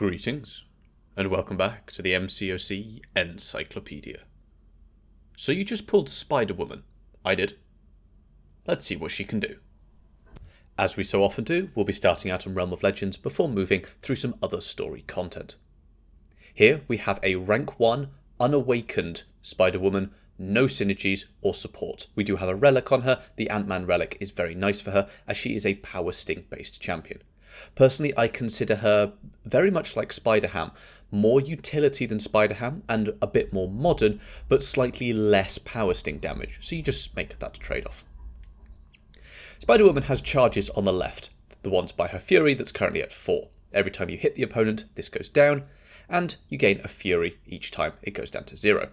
Greetings, and welcome back to the MCOC Encyclopedia. So you just pulled Spiderwoman. I did. Let's see what she can do. As we so often do, we'll be starting out on Realm of Legends before moving through some other story content. Here we have a rank 1, unawakened Spiderwoman, no synergies or support. We do have a relic on her. The Ant-Man relic is very nice for her, as she is a power sting based champion. Personally, I consider her very much like Spider-Ham, more utility than Spider-Ham and a bit more modern, but slightly less power sting damage, so you just make that trade-off. Spider-Woman has charges on the left, the ones by her Fury that's currently at 4. Every time you hit the opponent, this goes down, and you gain a Fury each time it goes down to 0.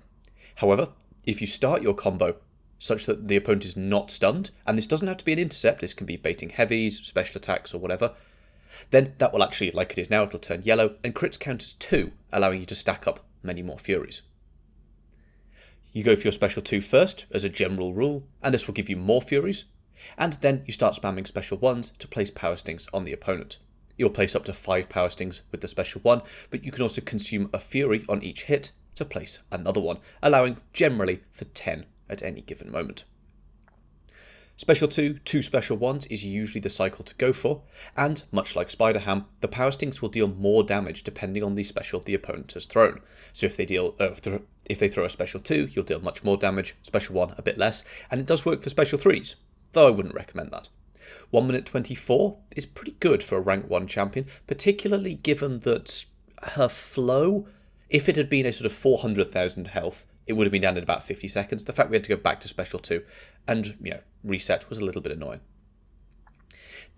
However, if you start your combo such that the opponent is not stunned, and this doesn't have to be an intercept, this can be baiting heavies, special attacks or whatever, then that will actually, like it is now, it'll turn yellow, and crits count as 2, allowing you to stack up many more Furies. You go for your special 2 first, as a general rule, and this will give you more Furies, and then you start spamming special 1s to place power stings on the opponent. You'll place up to 5 power stings with the special 1, but you can also consume a Fury on each hit to place another one, allowing generally for 10 at any given moment. Special 2, 2 special 1s is usually the cycle to go for, and much like Spider-Ham, the power stings will deal more damage depending on the special the opponent has thrown. So if they throw a special 2, you'll deal much more damage, special 1 a bit less, and it does work for special 3s, though I wouldn't recommend that. 1 minute 24 is pretty good for a rank 1 champion, particularly given that her flow, if it had been a sort of 400,000 health, it would have been down in about 50 seconds. The fact we had to go back to special 2 and reset was a little bit annoying.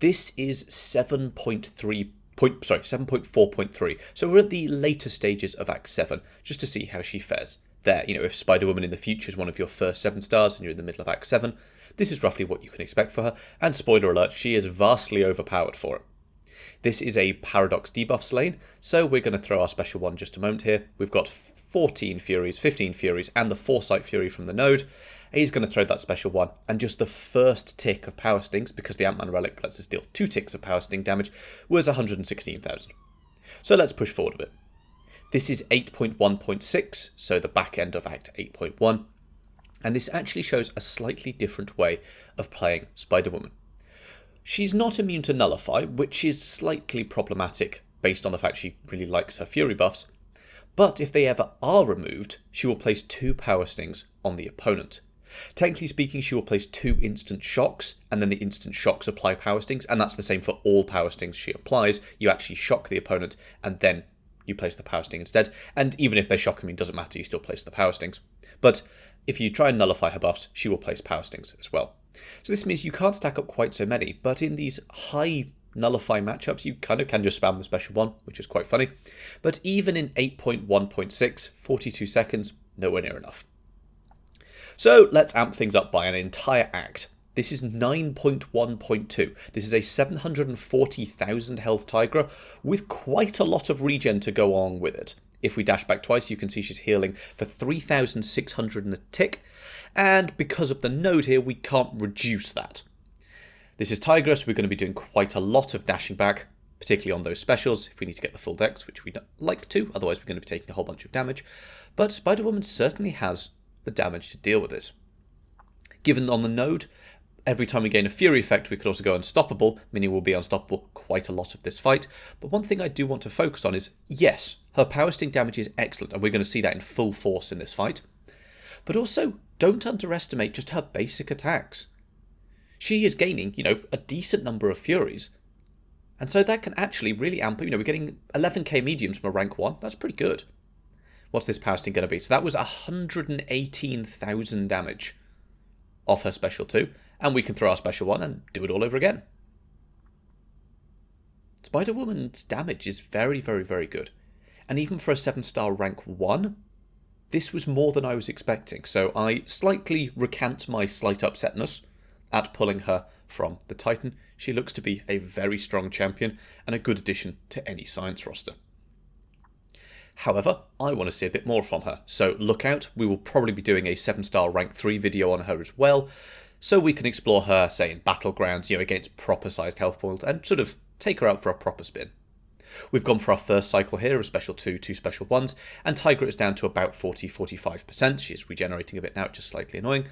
This is 7.4.3, so we're at the later stages of Act 7, just to see how she fares. There, if Spider-Woman in the future is one of your first 7 stars and you're in the middle of Act 7, this is roughly what you can expect for her, and spoiler alert, she is vastly overpowered for it. This is a Paradox debuffs lane, so we're going to throw our special 1 just a moment here. We've got 15 Furies, and the Foresight Fury from the node. He's going to throw that special 1, and just the first tick of power stings, because the Ant-Man relic lets us deal 2 ticks of power sting damage, was 116,000. So let's push forward a bit. This is 8.1.6, so the back end of Act 8.1, and this actually shows a slightly different way of playing Spider-Woman. She's not immune to Nullify, which is slightly problematic based on the fact she really likes her Fury buffs, but if they ever are removed, she will place 2 power stings on the opponent. Technically speaking, she will place 2 instant shocks, and then the instant shocks apply power stings, and that's the same for all power stings she applies. You actually shock the opponent, and then you place the power sting instead, and even if they shock him, it doesn't matter, you still place the power stings. But if you try and nullify her buffs, she will place power stings as well. So this means you can't stack up quite so many, but in these high Nullify matchups, you kind of can just spam the special 1, which is quite funny. But even in 8.1.6, 42 seconds, nowhere near enough. So let's amp things up by an entire act. This is 9.1.2. This is a 740,000 health Tigra with quite a lot of regen to go on with it. If we dash back twice, you can see she's healing for 3,600 and a tick. And because of the node here, we can't reduce that. This is Tigra, so we're going to be doing quite a lot of dashing back, particularly on those specials, if we need to get the full dex, which we don't like to, otherwise we're going to be taking a whole bunch of damage. But Spider-Woman certainly has the damage to deal with this. Given on the node, every time we gain a Fury effect, we could also go Unstoppable, meaning we'll be unstoppable quite a lot of this fight. But one thing I do want to focus on is, yes, her power sting damage is excellent, and we're going to see that in full force in this fight. But also, don't underestimate just her basic attacks. She is gaining, a decent number of Furies. And so that can actually really amp, we're getting 11k mediums from a rank 1. That's pretty good. What's this power sting going to be? So that was 118,000 damage off her special 2. And we can throw our special 1 and do it all over again. Spider-Woman's damage is very, very, very good. And even for a 7-star rank 1, this was more than I was expecting. So I slightly recant my slight upsetness at pulling her from the Titan. She looks to be a very strong champion and a good addition to any science roster. However, I want to see a bit more from her, so look out, we will probably be doing a 7-star rank 3 video on her as well, so we can explore her, say, in Battlegrounds, against proper sized health points, and sort of take her out for a proper spin. We've gone for our first cycle here of special 2, 2 special 1s, and Tigra is down to about 40-45%. She's regenerating a bit now, just slightly annoying.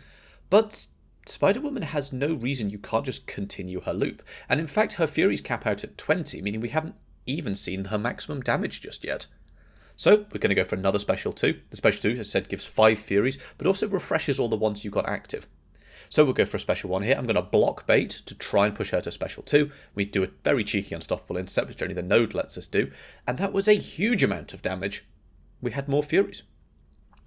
But Spiderwoman has no reason you can't just continue her loop. And in fact, her Furies cap out at 20, meaning we haven't even seen her maximum damage just yet. So we're going to go for another special 2. The special 2, as I said, gives 5 Furies, but also refreshes all the ones you've got active. So we'll go for a special 1 here. I'm going to block bait to try and push her to special 2. We do a very cheeky unstoppable intercept, which only the node lets us do. And that was a huge amount of damage. We had more Furies.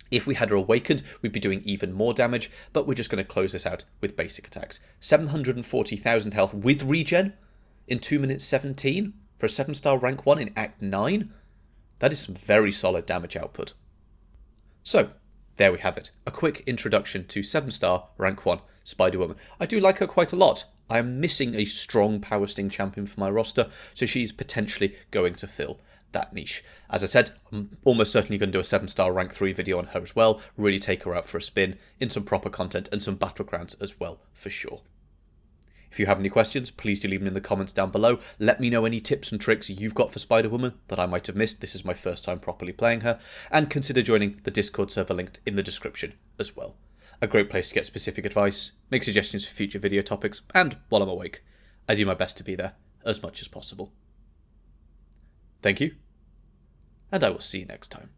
If we had her awakened, we'd be doing even more damage, but we're just going to close this out with basic attacks. 740,000 health with regen in 2 minutes 17 for a 7-star rank 1 in Act 9. That is some very solid damage output. So, there we have it. A quick introduction to 7-star rank 1 Spiderwoman. I do like her quite a lot. I am missing a strong power sting champion for my roster, so she's potentially going to fill that niche. As I said, I'm almost certainly going to do a 7-star rank 3 video on her as well, really take her out for a spin in some proper content and some battlegrounds as well, for sure. If you have any questions, please do leave them in the comments down below. Let me know any tips and tricks you've got for Spiderwoman that I might have missed. This is my first time properly playing her. And consider joining the Discord server linked in the description as well. A great place to get specific advice, make suggestions for future video topics, and while I'm awake, I do my best to be there as much as possible. Thank you, and I will see you next time.